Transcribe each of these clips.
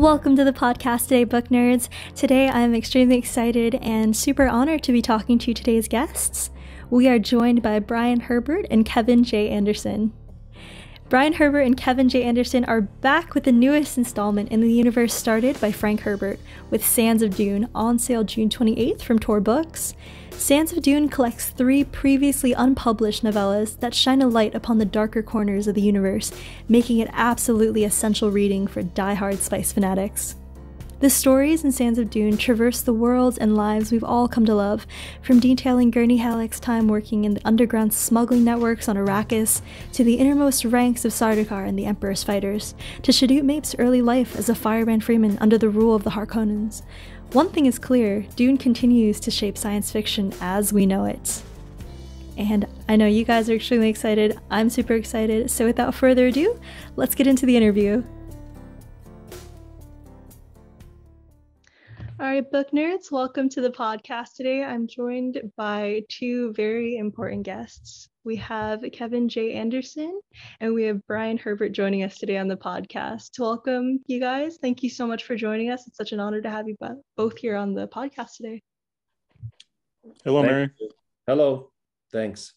Welcome to the podcast today, book nerds. Today I'm extremely excited and super honored to be talking to today's guests. We are joined by Brian Herbert and Kevin J. Anderson. Brian Herbert and Kevin J. Anderson are back with the newest installment in the universe started by Frank Herbert, with Sands of Dune on sale June 28th from Tor Books. Sands of Dune collects 3 previously unpublished novellas that shine a light upon the darker corners of the universe, making it absolutely essential reading for die-hard spice fanatics. The stories in Sands of Dune traverse the worlds and lives we've all come to love, from detailing Gurney Halleck's time working in the underground smuggling networks on Arrakis, to the innermost ranks of Sardaukar and the Emperor's fighters, to Shadut Mapes' early life as a firebrand freeman under the rule of the Harkonnens. One thing is clear, Dune continues to shape science fiction as we know it. And I know you guys are extremely excited, I'm super excited, so without further ado, let's get into the interview. All right, book nerds, welcome to the podcast today. I'm joined by 2 very important guests. We have Kevin J. Anderson and we have Brian Herbert joining us today on the podcast. Welcome, you guys. Thank you so much for joining us. It's such an honor to have you both here on the podcast today. Hello, Thank Mary. you. Hello. Thanks.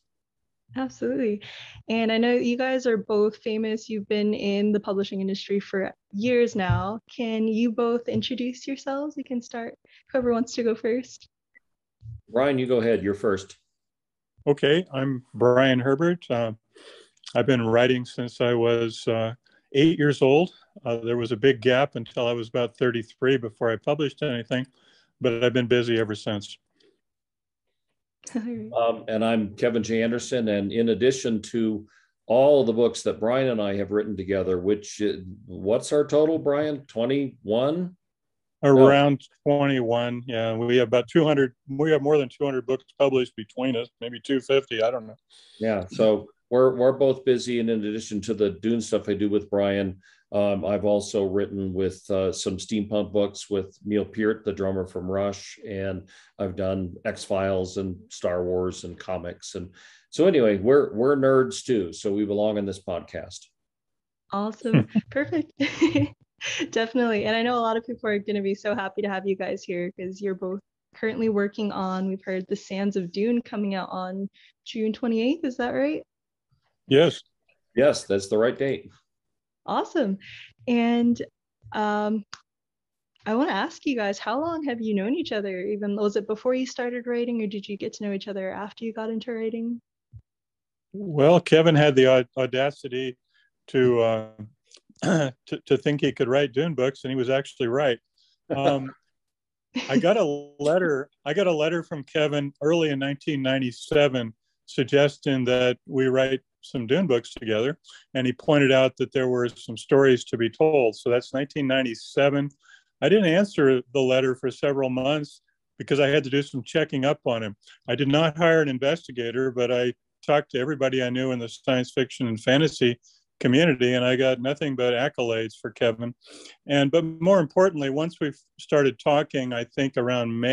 Absolutely. And I know you guys are both famous. You've been in the publishing industry for years now. Can you both introduce yourselves? We can start. Whoever wants to go first. Brian, you go ahead. You're first. Okay, I'm Brian Herbert. I've been writing since I was 8 years old. There was a big gap until I was about 33 before I published anything, but I've been busy ever since. And I'm Kevin J. Anderson. And in addition to all the books that Brian and I have written together, what's our total, Brian? 21? Around 21. Yeah, we have about 200. We have more than 200 books published between us, maybe 250. I don't know. Yeah, so we're both busy. And in addition to the Dune stuff I do with Brian, I've also written with some steampunk books with Neil Peart, the drummer from Rush, and I've done X-Files and Star Wars and comics. And so anyway, we're nerds too, so we belong in this podcast. Awesome. Perfect. Definitely. And I know a lot of people are going to be so happy to have you guys here because you're both currently working on, we've heard, The Sands of Dune coming out on June 28th. Is that right? Yes. Yes, that's the right date. Awesome. And I want to ask you guys, how long have you known each other? Even was it before you started writing, or did you get to know each other after you got into writing? Well, Kevin had the audacity to think he could write Dune books, and he was actually right. I got a letter from Kevin early in 1997 suggesting that we write some Dune books together, and he pointed out that there were some stories to be told. So that's 1997. I didn't answer the letter for several months because I had to do some checking up on him. I did not hire an investigator, but I talked to everybody I knew in the science fiction and fantasy community, and I got nothing but accolades for Kevin. But more importantly, once we started talking, I think around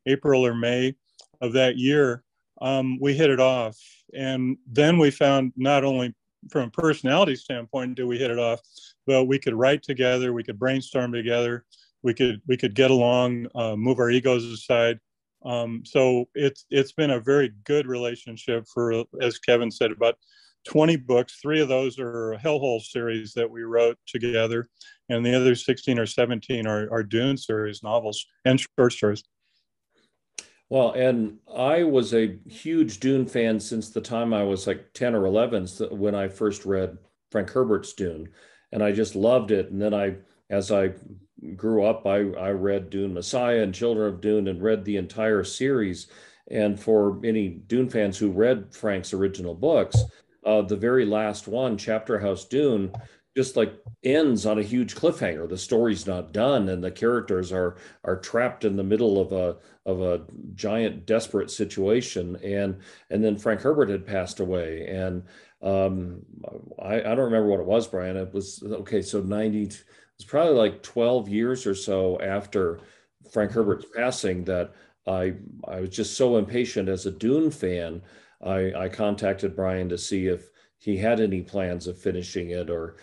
April or May of that year, we hit it off. And then we found, not only from a personality standpoint do we hit it off, but we could write together, we could brainstorm together, we could get along, move our egos aside. So it's been a very good relationship for, as Kevin said, about 20 books. 3 of those are Hellhole series that we wrote together, and the other 16 or 17 are Dune series novels and short stories. Well, and I was a huge Dune fan since the time I was like 10 or 11 when I first read Frank Herbert's Dune, and I just loved it. And then as I grew up, I read Dune Messiah and Children of Dune and read the entire series. And for any Dune fans who read Frank's original books, the very last one, Chapter House Dune, just like ends on a huge cliffhanger. The story's not done, and the characters are trapped in the middle of a giant desperate situation. And then Frank Herbert had passed away, and I don't remember what it was, Brian. It was okay. So 90. It was probably like 12 years or so after Frank Herbert's passing that I was just so impatient as a Dune fan. I contacted Brian to see if he had any plans of finishing it, or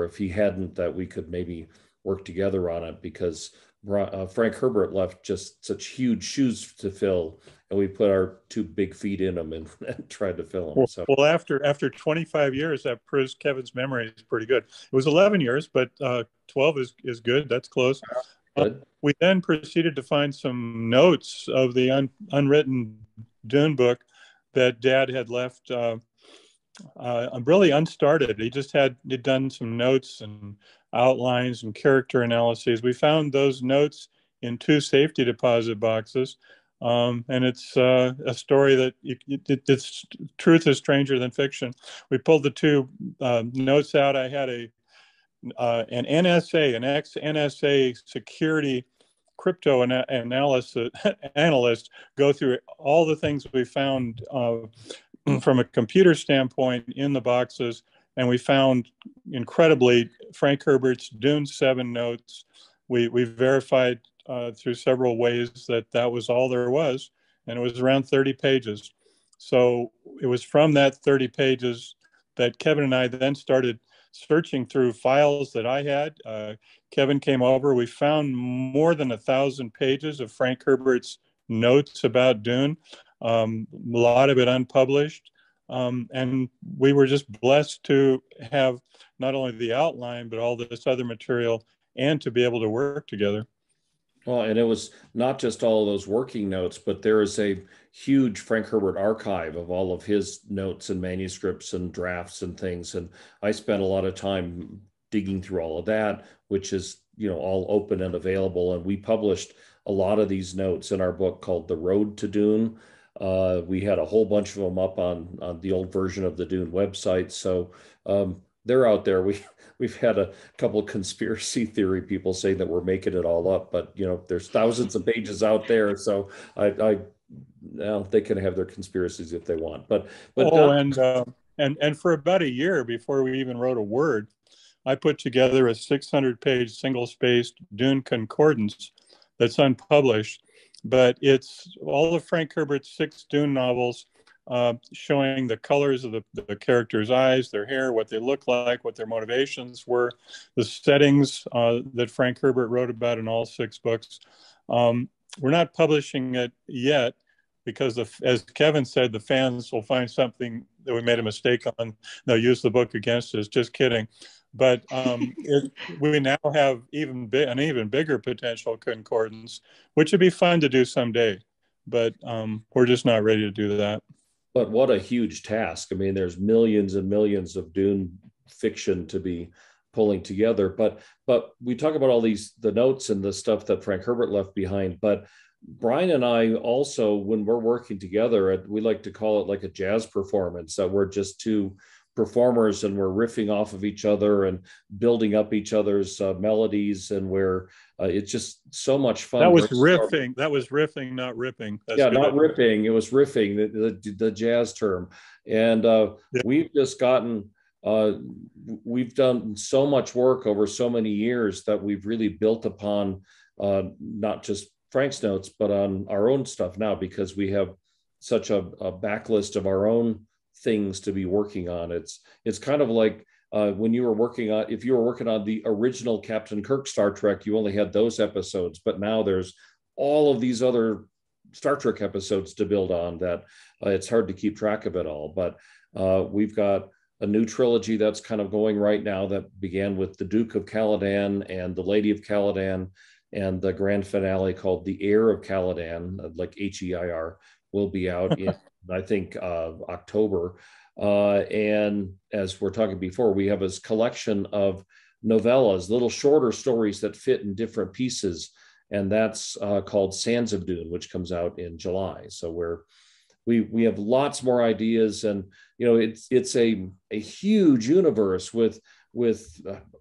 if he hadn't, that we could maybe work together on it because Frank Herbert left just such huge shoes to fill, and we put our two big feet in them and, and tried to fill them. So, well, after 25 years, that proves Kevin's memory is pretty good. It was 11 years, but 12 is good. That's close. good. We then proceeded to find some notes of the unwritten Dune book that Dad had left really unstarted. He'd done some notes and outlines and character analyses. We found those notes in 2 safety deposit boxes. And it's a story that it's truth is stranger than fiction. We pulled the 2 notes out. I had an NSA, an ex-NSA security crypto analyst go through all the things we found from a computer standpoint in the boxes, and we found incredibly Frank Herbert's Dune 7 notes. We verified through several ways that was all there was, and it was around 30 pages. So it was from that 30 pages that Kevin and I then started searching through files that I had. Kevin came over. We found more than 1,000 pages of Frank Herbert's notes about Dune, a lot of it unpublished. And we were just blessed to have not only the outline, but all this other material and to be able to work together. Well, and it was not just all of those working notes, but there is a huge Frank Herbert archive of all of his notes and manuscripts and drafts and things. And I spent a lot of time digging through all of that, which is, all open and available. And we published a lot of these notes in our book called The Road to Dune. We had a whole bunch of them up on the old version of the Dune website. So they're out there. We've had a couple of conspiracy theory people say that we're making it all up, but there's thousands of pages out there. So well, they can have their conspiracies if they want. But and for about a year before we even wrote a word, I put together a 600-page single-spaced Dune concordance that's unpublished, but it's all of Frank Herbert's 6 Dune novels, showing the colors of the characters' eyes, their hair, what they look like, what their motivations were, the settings that Frank Herbert wrote about in all 6 books. We're not publishing it yet because, as Kevin said, the fans will find something that we made a mistake on. They'll use the book against us. Just kidding. But we now have an even bigger potential concordance, which would be fun to do someday. But we're just not ready to do that. But what a huge task. I mean, there's millions and millions of Dune fiction to be pulling together. But we talk about all the notes and the stuff that Frank Herbert left behind. But Brian and I also, when we're working together, we like to call it like a jazz performance, that we're just 2 performers and we're riffing off of each other and building up each other's melodies, and it's just so much fun. That was riffing. That was riffing, not ripping. That's good. Not ripping. It was riffing, the jazz term. And we've just we've done so much work over so many years that we've really built upon not just Frank's notes, but on our own stuff now, because we have such a backlist of our own things to be working on. It's kind of like when you were working on, if you were working on the original Captain Kirk Star Trek, you only had those episodes, but now there's all of these other Star Trek episodes to build on that it's hard to keep track of it all. But we've got a new trilogy that's kind of going right now that began with the Duke of Caladan and the Lady of Caladan, and the grand finale called The Heir of Caladan, like H-E-I-R, will be out in I think October. And as we're talking before, we have this collection of novellas, little shorter stories that fit in different pieces. And that's called Sands of Dune, which comes out in July. So we have lots more ideas, and it's a huge universe with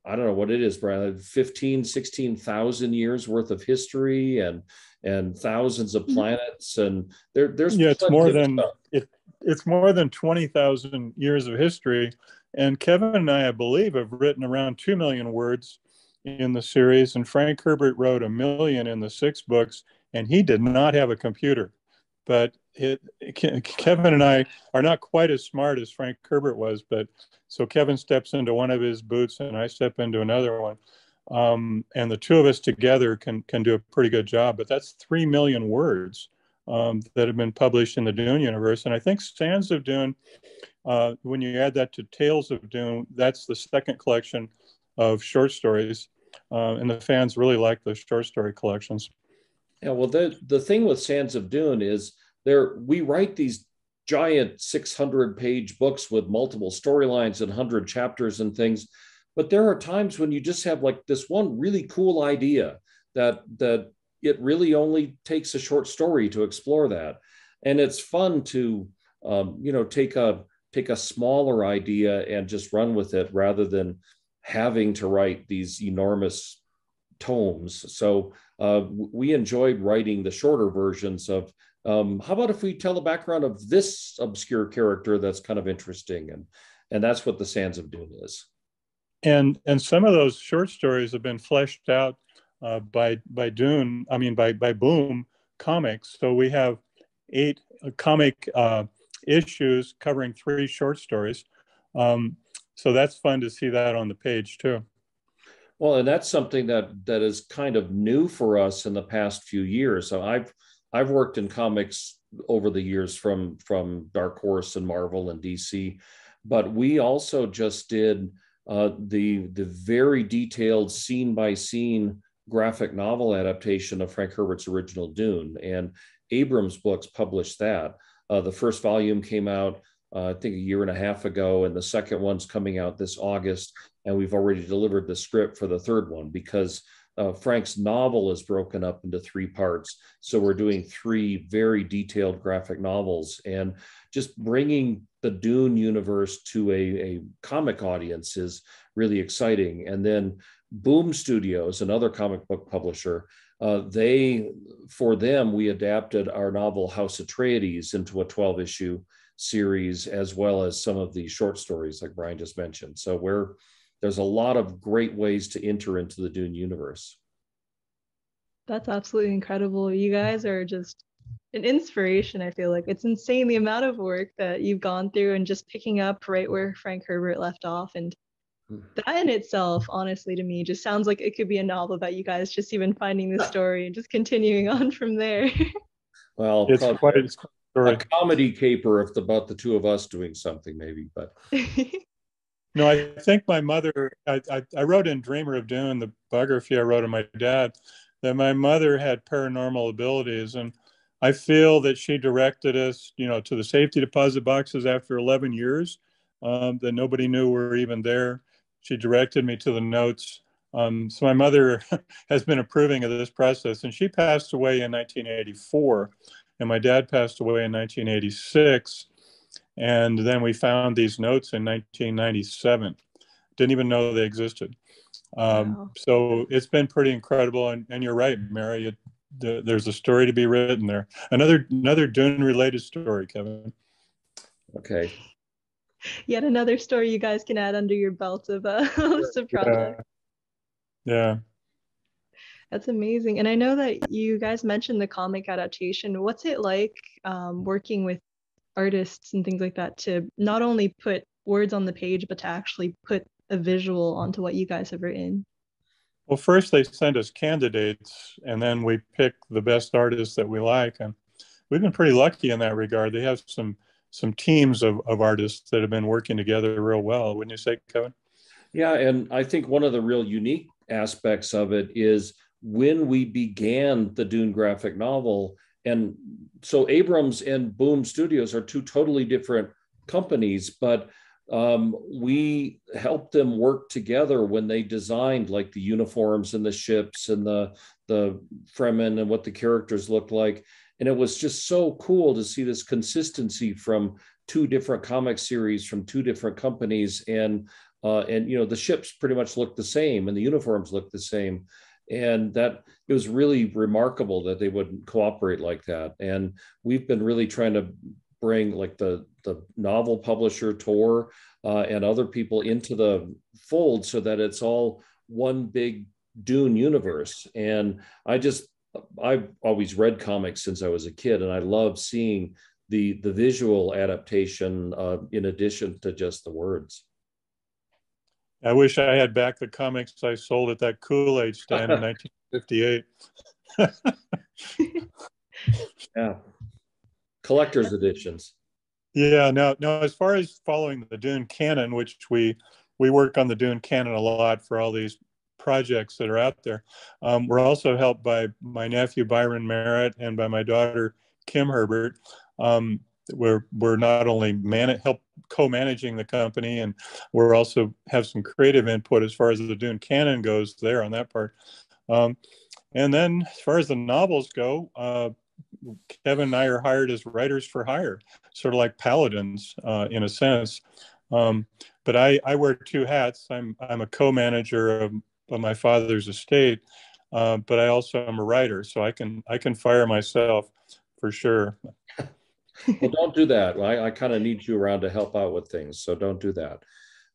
I don't know what it is, Brian, 15, 16,000 years worth of history and thousands of planets. And there's it's more than 20,000 years of history. And Kevin and I believe, have written around 2 million words in the series. And Frank Herbert wrote 1 million in the 6 books, and he did not have a computer. But Kevin and I are not quite as smart as Frank Herbert was. But so Kevin steps into one of his boots and I step into another one. and the two of us together can do a pretty good job. But that's 3 million words that have been published in the Dune universe. And I think Sands of Dune, when you add that to Tales of Dune, that's the second collection of short stories. And the fans really like the short story collections. Yeah, well, the thing with Sands of Dune is we write these giant 600-page books with multiple storylines and 100 chapters and things. But there are times when you just have like this one really cool idea that it really only takes a short story to explore that. And it's fun to, take a smaller idea and just run with it rather than having to write these enormous tomes. So we enjoyed writing the shorter versions of, how about if we tell the background of this obscure character that's kind of interesting, and that's what the Sands of Dune is. And some of those short stories have been fleshed out by Dune. I mean by Boom Comics. So we have 8 comic issues covering 3 short stories. So that's fun to see that on the page too. Well, and that's something that is kind of new for us in the past few years. So I've worked in comics over the years from Dark Horse and Marvel and DC, but we also just did the very detailed scene by scene graphic novel adaptation of Frank Herbert's original Dune, and Abrams Books published that. The first volume came out I think a year and a half ago, and the second one's coming out this August, and we've already delivered the script for the third one because Frank's novel is broken up into 3 parts. So we're doing 3 very detailed graphic novels, and just bringing the Dune universe to a comic audience is really exciting. And then Boom Studios, another comic book publisher, for them, we adapted our novel House Atreides into a 12-issue series, as well as some of the short stories like Brian just mentioned. So there's a lot of great ways to enter into the Dune universe. That's absolutely incredible. You guys are just an inspiration, I feel like. It's insane the amount of work that you've gone through and just picking up right where Frank Herbert left off. And that in itself, honestly, to me, just sounds like it could be a novel about you guys just even finding the story and just continuing on from there. Well, it's quite a comedy caper about the two of us doing something, maybe, but no, I think my mother, I wrote in Dreamer of Dune, the biography I wrote of my dad, that my mother had paranormal abilities, and I feel that she directed us, to the safety deposit boxes after 11 years that nobody knew were even there. She directed me to the notes. So my mother has been approving of this process, and she passed away in 1984, and my dad passed away in 1986. And then we found these notes in 1997. Didn't even know they existed. Wow. So it's been pretty incredible. And you're right, Mary. There's a story to be written there. Another Dune-related story, Kevin. Okay. Yet another story you guys can add under your belt of some projects. Yeah. That's amazing. And I know that you guys mentioned the comic adaptation. What's it like working with artists and things like that to not only put words on the page, but to actually put a visual onto what you guys have written? Well, first they send us candidates, and then we pick the best artists that we like. And we've been pretty lucky in that regard. They have some teams of artists that have been working together real well. Wouldn't you say, Kevin? Yeah, and I think one of the real unique aspects of it is when we began the Dune graphic novel. And so Abrams and Boom Studios are 2 totally different companies, but we helped them work together when they designed like the uniforms and the ships and the Fremen and what the characters looked like. And it was just so cool to see this consistency from 2 different comic series from 2 different companies. And the ships pretty much looked the same and the uniforms looked the same. And that it was really remarkable that they would cooperate like that. And we've been really trying to bring like the novel publisher Tor and other people into the fold so that it's all one big Dune universe. And I've always read comics since I was a kid, and I love seeing the visual adaptation in addition to just the words. I wish I had back the comics I sold at that Kool-Aid stand in 1958. Yeah, collector's editions. Yeah, no. As far as following the Dune canon, which we work on the Dune canon a lot for all these projects that are out there. We're also helped by my nephew Byron Merritt and by my daughter Kim Herbert. We're not only help co-managing the company, and we're also have some creative input as far as the Dune canon goes there on that part. And then as far as the novels go, Kevin and I are hired as writers for hire, sort of like paladins in a sense. But I wear two hats. I'm a co-manager of my father's estate, but I also am a writer, so I can fire myself for sure. Well, don't do that. I kind of need you around to help out with things, so don't do that.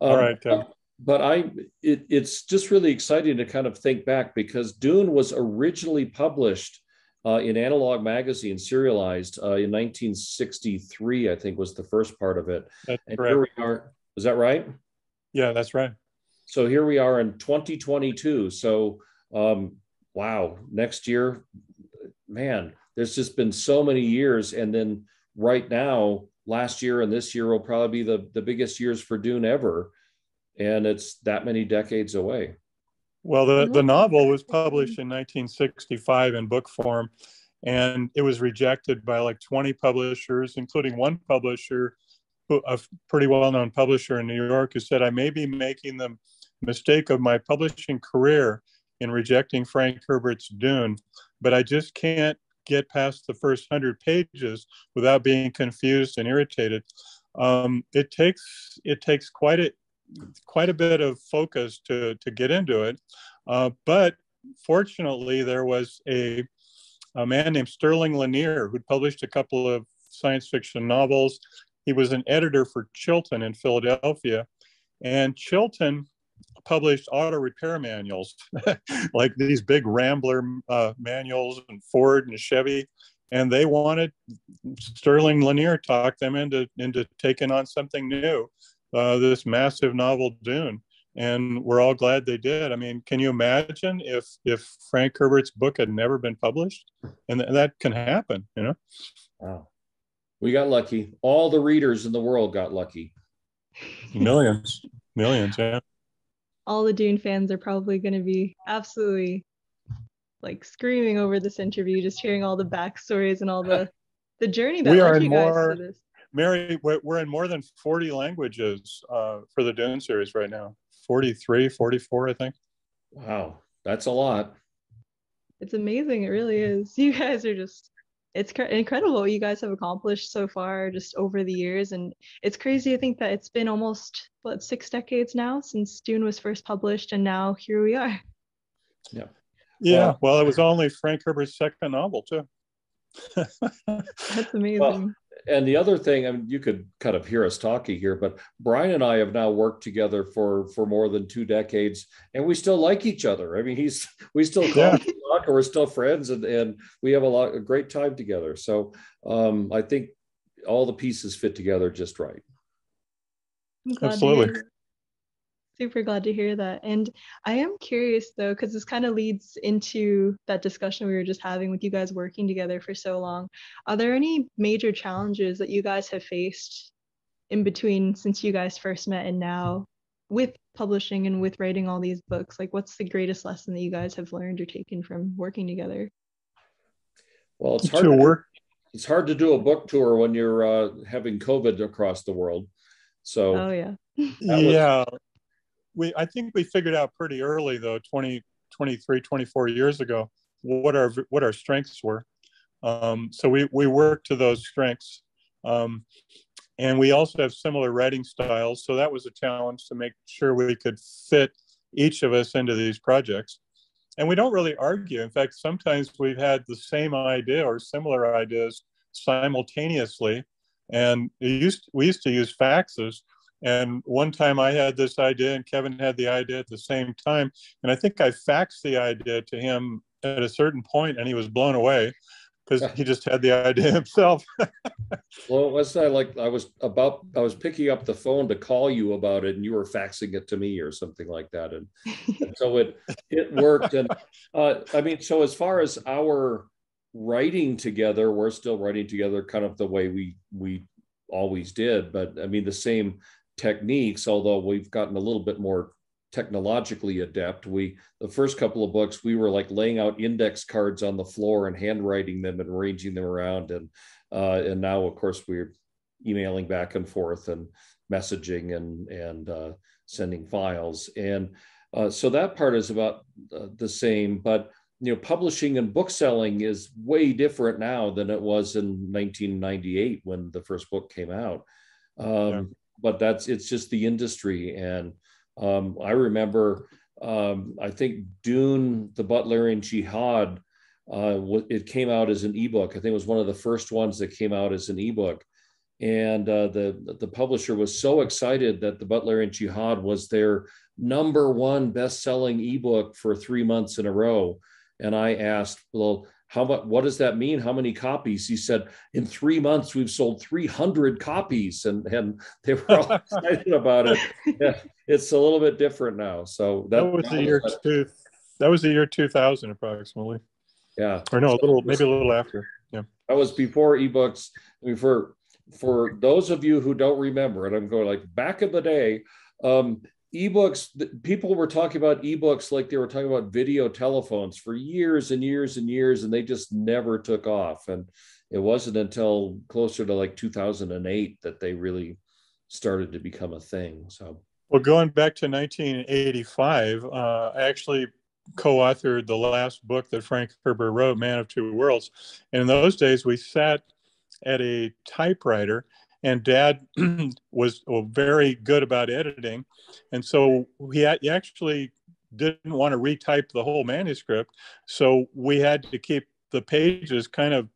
All right, Kevin. But it's just really exciting to kind of think back, because Dune was originally published in Analog Magazine, serialized in 1963, I think was the first part of it. That's and correct. Here we are. Is that right? Yeah, that's right. So here we are in 2022. So wow, next year, man, there's just been so many years. And then right now, last year and this year will probably be the biggest years for Dune ever. And it's that many decades away. Well, the novel was published in 1965 in book form, and it was rejected by like 20 publishers, including one publisher, a pretty well-known publisher in New York, who said, I may be making the mistake of my publishing career in rejecting Frank Herbert's Dune, but I just can't get past the first 100 pages without being confused and irritated. It takes quite a bit of focus to get into it. But fortunately, there was a man named Sterling Lanier who'd published a couple of science fiction novels. He was an editor for Chilton in Philadelphia, and Chilton published auto repair manuals, like these big Rambler manuals, and Ford and Chevy. And they wanted Sterling Lanier talk them into taking on something new, this massive novel Dune. And we're all glad they did. I mean, can you imagine if Frank Herbert's book had never been published? And that can happen, you know? Wow. We got lucky. All the readers in the world got lucky. Millions, yeah. All the Dune fans are probably going to be absolutely like screaming over this interview, just hearing all the backstories and all the journey that led you guys to this. Mary, we're in more than 40 languages for the Dune series right now. 43, 44, I think. Wow, that's a lot. It's amazing. It really is. You guys are just, it's incredible what you guys have accomplished so far just over the years. And it's crazy to think that it's been almost, 6 decades now since Dune was first published, and now here we are. Yeah. Yeah, well, it was only Frank Herbert's second novel, too. That's amazing. Well, and the other thing, I mean, you could kind of hear us talking here, but Brian and I have now worked together for more than 2 decades, and we still like each other. I mean, we still call, and we're still friends, and we have a great time together. So I think all the pieces fit together just right. Absolutely. Super glad to hear that. And I am curious though, because this kind of leads into that discussion we were just having with you guys working together for so long. Are there any major challenges that you guys have faced in between since you guys first met and now with publishing and with writing all these books? Like, what's the greatest lesson that you guys have learned or taken from working together? Well, it's hard to do a book tour when you're having COVID across the world. So oh yeah. Yeah. I think we figured out pretty early, though, 23, 24 years ago, what our strengths were. So we worked to those strengths. And we also have similar writing styles. So that was a challenge to make sure we could fit each of us into these projects. And we don't really argue. In fact, sometimes we've had the same idea or similar ideas simultaneously. And we used to use faxes. And one time I had this idea and Kevin had the idea at the same time. And I think I faxed the idea to him at a certain point and he was blown away. because he just had the idea himself. Well, was I like I was picking up the phone to call you about it, and you were faxing it to me or something like that, and so it worked. And I mean, so as far as our writing together, we're still writing together, kind of the way we always did. But I mean, the same techniques, although we've gotten a little bit more technologically adept. The first couple of books, we were like laying out index cards on the floor and handwriting them and arranging them around, and now of course we're emailing back and forth and messaging and sending files, and so that part is about the same. But publishing and bookselling is way different now than it was in 1998 when the first book came out. But it's just the industry. And I remember, I think Dune, the Butlerian Jihad, it came out as an ebook. I think it was one of the first ones that came out as an ebook. And the publisher was so excited that the Butlerian Jihad was their #1 best-selling ebook for 3 months in a row. And I asked, well, what does that mean? How many copies? He said, in 3 months, we've sold 300 copies. And they were all excited about it. Yeah, it's a little bit different now. So that was the year 2000 approximately. Yeah. Or no, maybe a little after. Yeah. That was before ebooks. I mean, for those of you who don't remember, and I'm going like back in the day, ebooks, people were talking about ebooks like they were talking about video telephones for years and years and years, and they just never took off. And it wasn't until closer to like 2008 that they really started to become a thing. So, well, going back to 1985, I actually co-authored the last book that Frank Herbert wrote, Man of Two Worlds. And in those days, we sat at a typewriter, and Dad was very good about editing. And so he actually didn't want to retype the whole manuscript. So we had to keep the pages kind of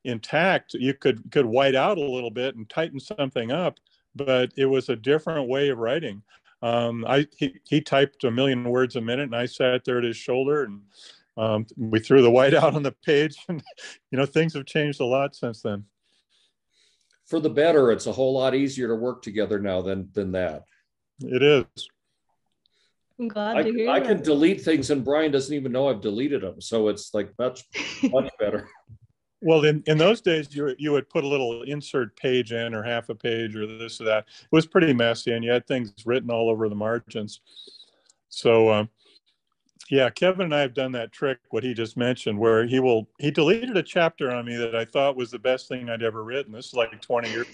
intact. You could white out a little bit and tighten something up, but it was a different way of writing. He typed 1 million words a minute, and I sat there at his shoulder, and we threw the white out on the page. And things have changed a lot since then. For the better. It's a whole lot easier to work together now than that. It is. I'm glad to hear I that. can delete things, and Brian doesn't even know I've deleted them. So it's like much better. Well, in those days, you would put a little insert page in, or half a page, or this or that. It was pretty messy, and you had things written all over the margins. So, yeah, Kevin and I have done that trick, what he just mentioned, where he deleted a chapter on me that I thought was the best thing I'd ever written. This is like 20 years.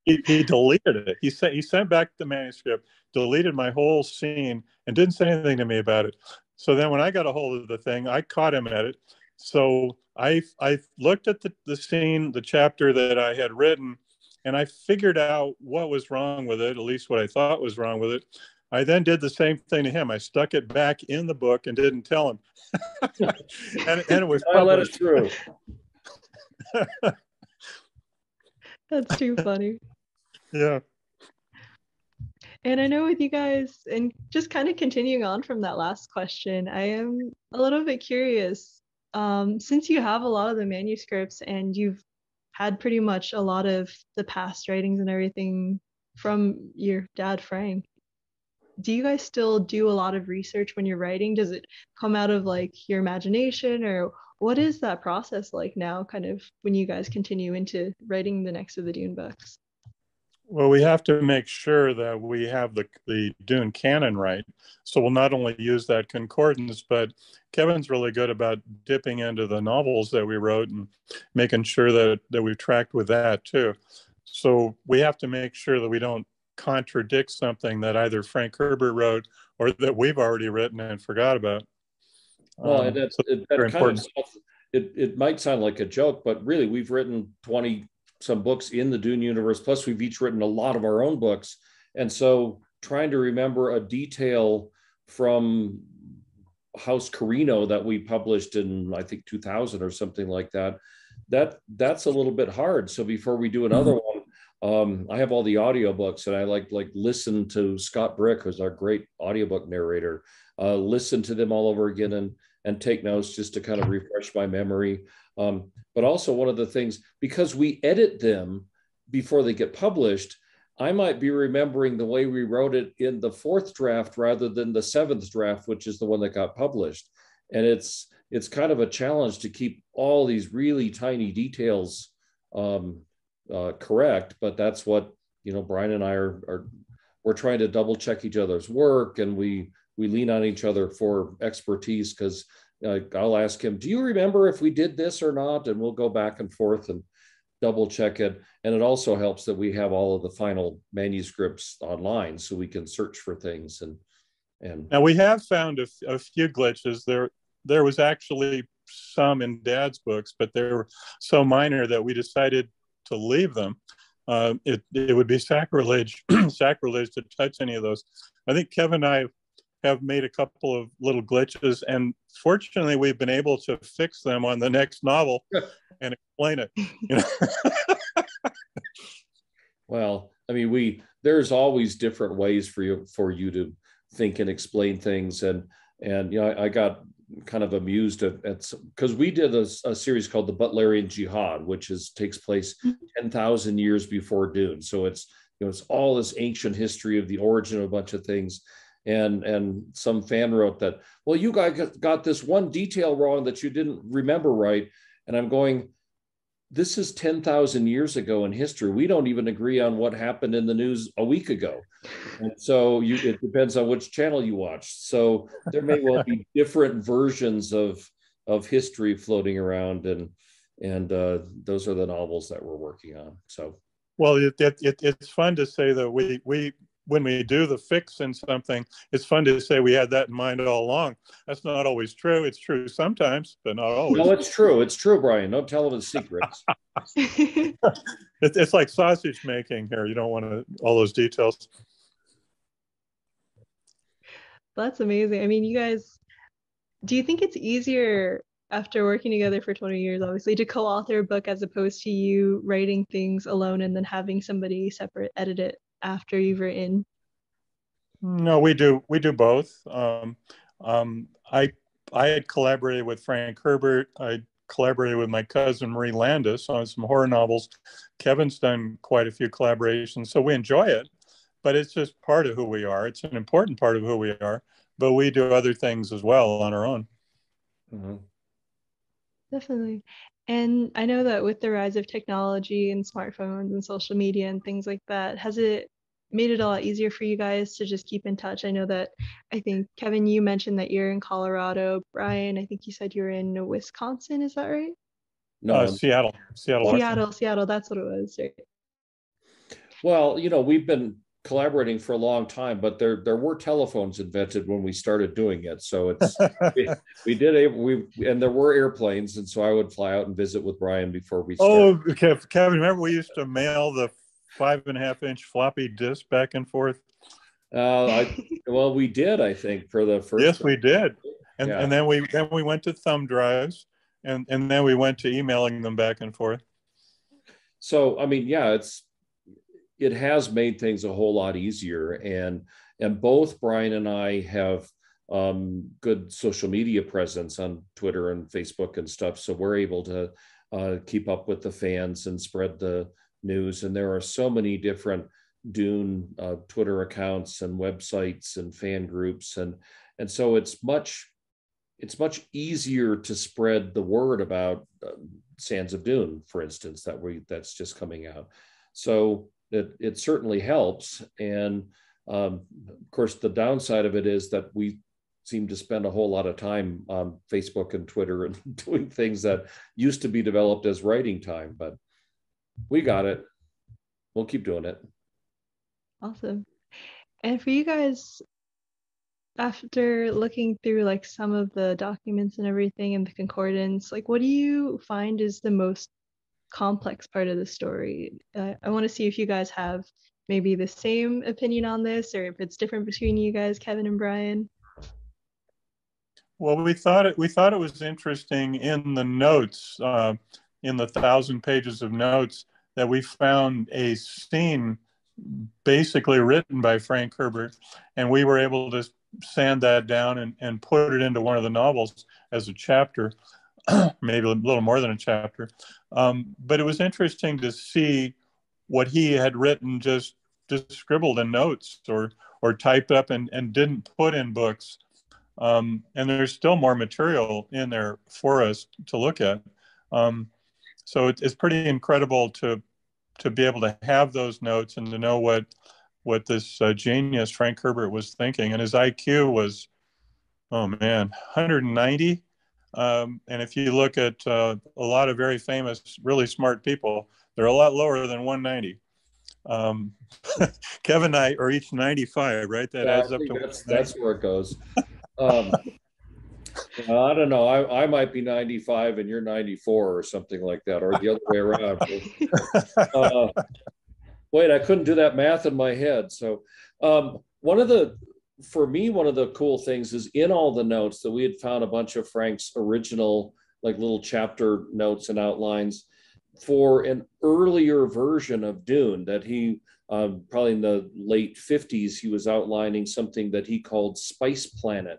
He deleted it. He sent back the manuscript, deleted my whole scene, and didn't say anything to me about it. So then when I got a hold of the thing, I caught him at it. So I looked at the scene, the chapter that I had written, and I figured out what was wrong with it, at least what I thought was wrong with it. I then did the same thing to him. I stuck it back in the book and didn't tell him. and it was published. I let it through. That's too funny. Yeah. And I know with you guys, and just kind of continuing on from that last question, I am a little bit curious. Since you have a lot of the manuscripts and you've had pretty much a lot of the past writings and everything from your dad, Frank, do you guys still do a lot of research when you're writing? Does it come out of like your imagination, or what is that process like now, kind of when you guys continue into writing the next of the Dune books? Well, we have to make sure that we have the Dune canon right. So we'll not only use that concordance, but Kevin's really good about dipping into the novels that we wrote and making sure that we've tracked with that too. So we have to make sure that we don't contradict something that either Frank Herbert wrote or that we've already written and forgot about. Well, and it might sound like a joke, but really we've written 20 some books in the Dune universe, plus we've each written a lot of our own books. And so trying to remember a detail from House Carino that we published in, I think, 2000 or something like that, that's a little bit hard. So before we do another one, I have all the audiobooks, and I like listen to Scott Brick, who's our great audiobook narrator, listen to them all over again and take notes just to kind of refresh my memory. But also one of the things, because we edit them before they get published, I might be remembering the way we wrote it in the 4th draft rather than the 7th draft, which is the one that got published. And it's kind of a challenge to keep all these really tiny details correct. But that's what, Brian and I we're trying to double check each other's work, and we lean on each other for expertise, because I'll ask him, do you remember if we did this or not? And we'll go back and forth and double check it. And it also helps that we have all of the final manuscripts online, so we can search for things. And now we have found a few glitches. There was actually some in Dad's books, but they were so minor that we decided to leave them. It would be sacrilege to touch any of those. I think Kevin and I have made a couple of little glitches, and fortunately we've been able to fix them on the next novel and explain it. Well, I mean, there's always different ways for you to think and explain things. And I got kind of amused at because we did a series called the Butlerian Jihad, which takes place 10,000 years before Dune. So it's all this ancient history of the origin of a bunch of things. And some fan wrote that, well, you guys got this one detail wrong that you didn't remember right. And I'm going, this is 10,000 years ago in history. We don't even agree on what happened in the news a week ago. And so it depends on which channel you watch. So there may well be different versions of history floating around. And those are the novels that we're working on. So, well, it's fun to say that we when we do the fix in something, it's fun to say we had that in mind all along. That's not always true. It's true sometimes, but not always. No, it's true. It's true, Brian. Don't tell them the secrets. It's like sausage making here. You don't want all those details. That's amazing. I mean, you guys, do you think it's easier after working together for 20 years, obviously, to co-author a book as opposed to you writing things alone and then having somebody separate edit it after you've written? No, we do both. I had collaborated with Frank Herbert. I collaborated with my cousin Marie Landis on some horror novels. Kevin's done quite a few collaborations, so we enjoy it, but it's just part of who we are. It's an important part of who we are, but we do other things as well on our own. Mm-hmm. Definitely. And I know that with the rise of technology and smartphones and social media and things like that, has it made it a lot easier for you guys to just keep in touch? I know that, I think, Kevin, you mentioned that you're in Colorado. Brian, I think you said you're in Wisconsin. Is that right? No, Seattle, Washington. Seattle. That's what it was. Right? Well, we've been collaborating for a long time, but there were telephones invented when we started doing it. So it's and there were airplanes, and so I would fly out and visit with Brian before we started. Oh, Kevin, remember we used to mail the 5.5-inch floppy disk back and forth? Well, we did, I think, for the first. Yes, we did, and Yeah. and then we went to thumb drives, and then we went to emailing them back and forth. So I mean, yeah, it has made things a whole lot easier, and both Brian and I have good social media presence on Twitter and Facebook and stuff, so we're able to keep up with the fans and spread the news. And there are so many different Dune Twitter accounts and websites and fan groups, and so it's much easier to spread the word about Sands of Dune, for instance, that's just coming out. So it certainly helps. And of course, the downside of it is that we seem to spend a whole lot of time on Facebook and Twitter and doing things that used to be developed as writing time, but we got it. We'll keep doing it. Awesome. And for you guys, after looking through like some of the documents and everything and the concordance, like what do you find is the most complex part of the story? I want to see if you guys have maybe the same opinion on this, or if it's different between you guys, Kevin and Brian. Well, we thought it was interesting in the notes, in the 1,000 pages of notes, that we found a scene basically written by Frank Herbert, and we were able to sand that down and put it into one of the novels as a chapter. maybe a little more than a chapter. But it was interesting to see what he had written, just scribbled in notes or typed up and didn't put in books. And there's still more material in there for us to look at. So it's pretty incredible to be able to have those notes and to know what this genius Frank Herbert was thinking. And his IQ was, oh man, 190. And if you look at a lot of very famous, really smart people, they're a lot lower than 190. Kevin and I are each 95, right? That adds up to that's where it goes. I don't know. I might be 95 and you're 94 or something like that, or the other way around. Wait, I couldn't do that math in my head. So for me, one of the cool things is in all the notes that we had found a bunch of Frank's original, like little chapter notes and outlines for an earlier version of Dune that he, probably in the late 50s, he was outlining something that he called Spice Planet.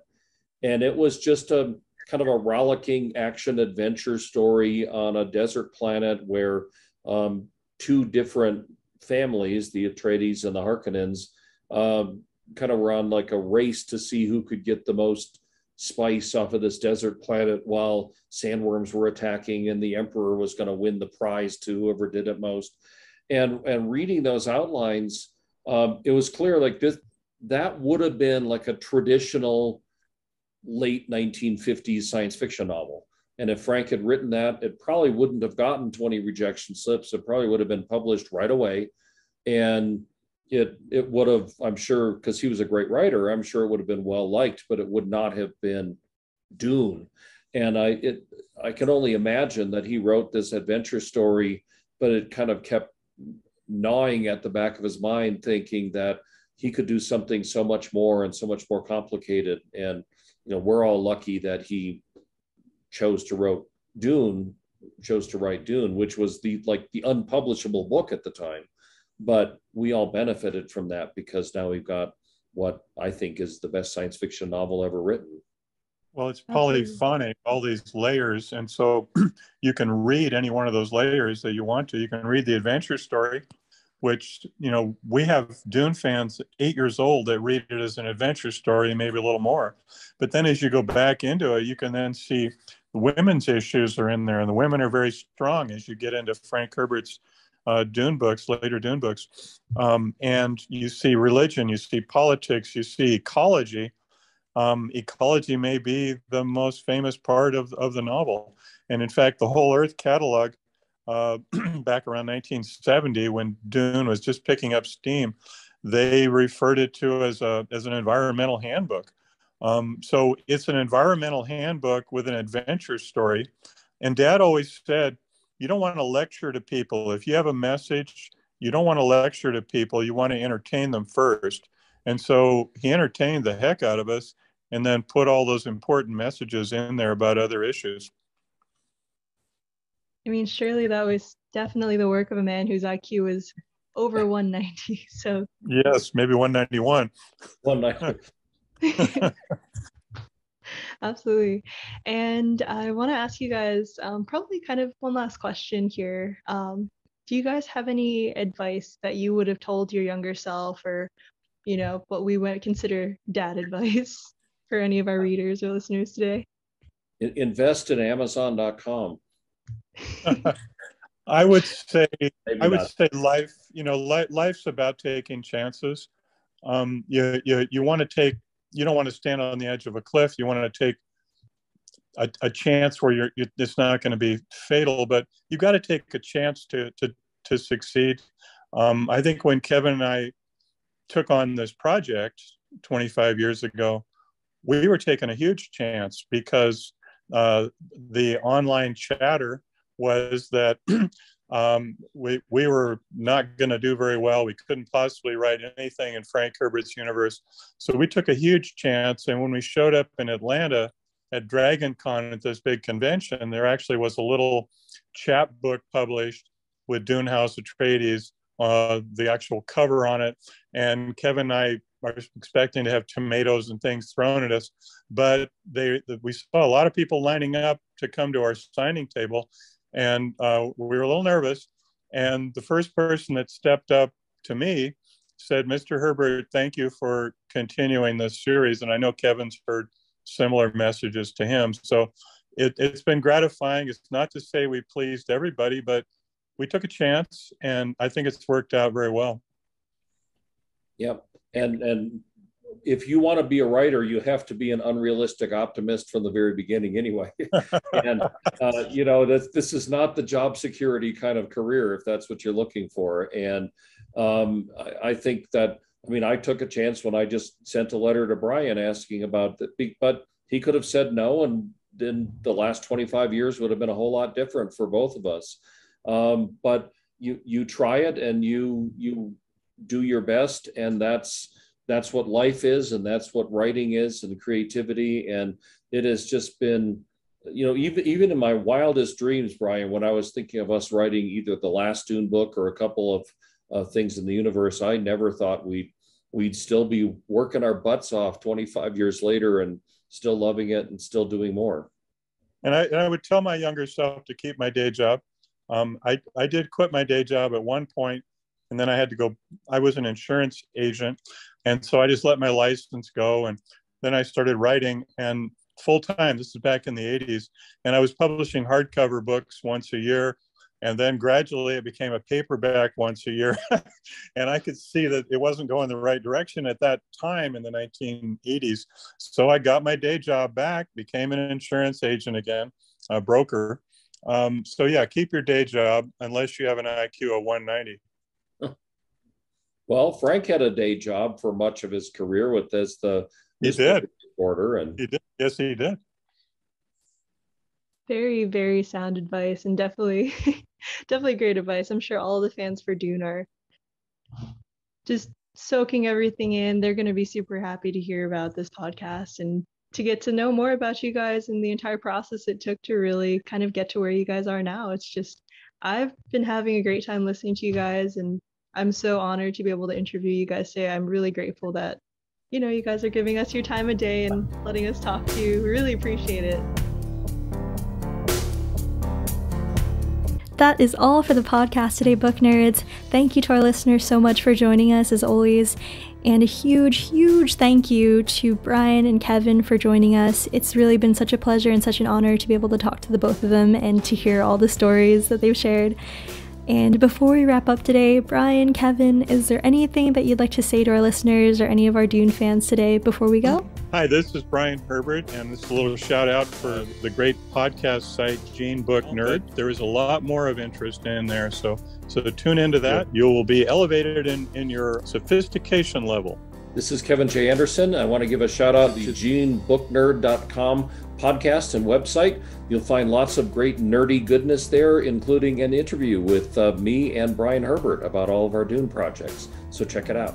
And it was just a kind of a rollicking action adventure story on a desert planet where two different families, the Atreides and the Harkonnens, kind of were on like a race to see who could get the most spice off of this desert planet while sandworms were attacking and the Emperor was going to win the prize to whoever did it most. And reading those outlines, it was clear like that would have been like a traditional late 1950s science fiction novel. And if Frank had written that, it probably wouldn't have gotten 20 rejection slips. It probably would have been published right away. And it would have, I'm sure, because he was a great writer, I'm sure it would have been well liked, but it would not have been Dune. And I can only imagine that he wrote this adventure story, but it kind of kept gnawing at the back of his mind, thinking that he could do something so much more and so much more complicated. And we're all lucky that he chose to write Dune, which was the unpublishable book at the time. But we all benefited from that because now we've got what I think is the best science fiction novel ever written. Well, it's polyphonic, all these layers. And so you can read any one of those layers that you want to. You can read the adventure story, which, we have Dune fans 8 years old that read it as an adventure story, maybe a little more. But then as you go back into it, you can then see the women's issues are in there, and the women are very strong as you get into Frank Herbert's Dune books, later Dune books. And you see religion, you see politics, you see ecology. Ecology may be the most famous part of the novel. And in fact, the whole Earth catalog, back around 1970, when Dune was just picking up steam, they referred it to as an environmental handbook. So it's an environmental handbook with an adventure story. And Dad always said, you don't want to lecture to people. If you have a message, you don't want to lecture to people. You want to entertain them first. And so he entertained the heck out of us and then put all those important messages in there about other issues. I mean, surely that was definitely the work of a man whose IQ is over 190. So yes, maybe 191. 190. Absolutely. And I want to ask you guys probably kind of one last question here. Do you guys have any advice that you would have told your younger self, or, what we would consider dad advice for any of our readers or listeners today? Invest in Amazon.com. I would say life, life's about taking chances. You want to take, you don't want to stand on the edge of a cliff. You want to take a chance where it's not going to be fatal, but you've got to take a chance to succeed. I think when Kevin and I took on this project 25 years ago, we were taking a huge chance because the online chatter was that we were not going to do very well. We couldn't possibly write anything in Frank Herbert's universe. So we took a huge chance. And when we showed up in Atlanta at Dragon Con at this big convention, there actually was a little chapbook published with Dune House Atreides, the actual cover on it. And Kevin and I are expecting to have tomatoes and things thrown at us. But we saw a lot of people lining up to come to our signing table, and we were a little nervous. And the first person that stepped up to me said, "Mr. Herbert, thank you for continuing this series." And I know Kevin's heard similar messages to him. So it's been gratifying. It's not to say we pleased everybody, but we took a chance, and I think it's worked out very well. Yep. And if you want to be a writer, you have to be an unrealistic optimist from the very beginning anyway. And, this is not the job security kind of career, if that's what you're looking for. And I think that, I took a chance when I just sent a letter to Brian asking about that, but he could have said no, and then the last 25 years would have been a whole lot different for both of us. But you try it, and you do your best, and that's what life is, and that's what writing is, and creativity. And it has just been, even in my wildest dreams, Brian, when I was thinking of us writing either the last Dune book or a couple of things in the universe, I never thought we'd still be working our butts off 25 years later and still loving it and still doing more. And I would tell my younger self to keep my day job. I did quit my day job at one point, and then I had to go. I was an insurance agent, and so I just let my license go, and then I started writing, and full time. This is back in the 80s, and I was publishing hardcover books once a year, and then gradually it became a paperback once a year. And I could see that it wasn't going the right direction at that time in the 1980s. So I got my day job back, became an insurance agent again, a broker. So yeah, keep your day job unless you have an IQ of 190. Well, Frank had a day job for much of his career with this, he did. Reporter, and he did. Yes, he did. Very, very sound advice, and definitely great advice. I'm sure all the fans for Dune are just soaking everything in. They're going to be super happy to hear about this podcast and to get to know more about you guys and the entire process it took to really kind of get to where you guys are now. It's just, I've been having a great time listening to you guys, and I'm so honored to be able to interview you guys today. I'm really grateful that, you guys are giving us your time of day and letting us talk to you. We really appreciate it. That is all for the podcast today, book nerds. Thank you to our listeners so much for joining us as always. And a huge, huge thank you to Brian and Kevin for joining us. It's really been such a pleasure and such an honor to be able to talk to the both of them and to hear all the stories that they've shared. And before we wrap up today, Brian, Kevin, is there anything that you'd like to say to our listeners or any of our Dune fans today before we go? Hi, this is Brian Herbert, and this is a little shout out for the great podcast site, JeanBookNerd. There is a lot more of interest in there, so tune into that. You will be elevated in your sophistication level. This is Kevin J. Anderson. I want to give a shout out to JeanBookNerd.com podcast and website. You'll find lots of great nerdy goodness there, including an interview with me and Brian Herbert about all of our Dune projects. So check it out.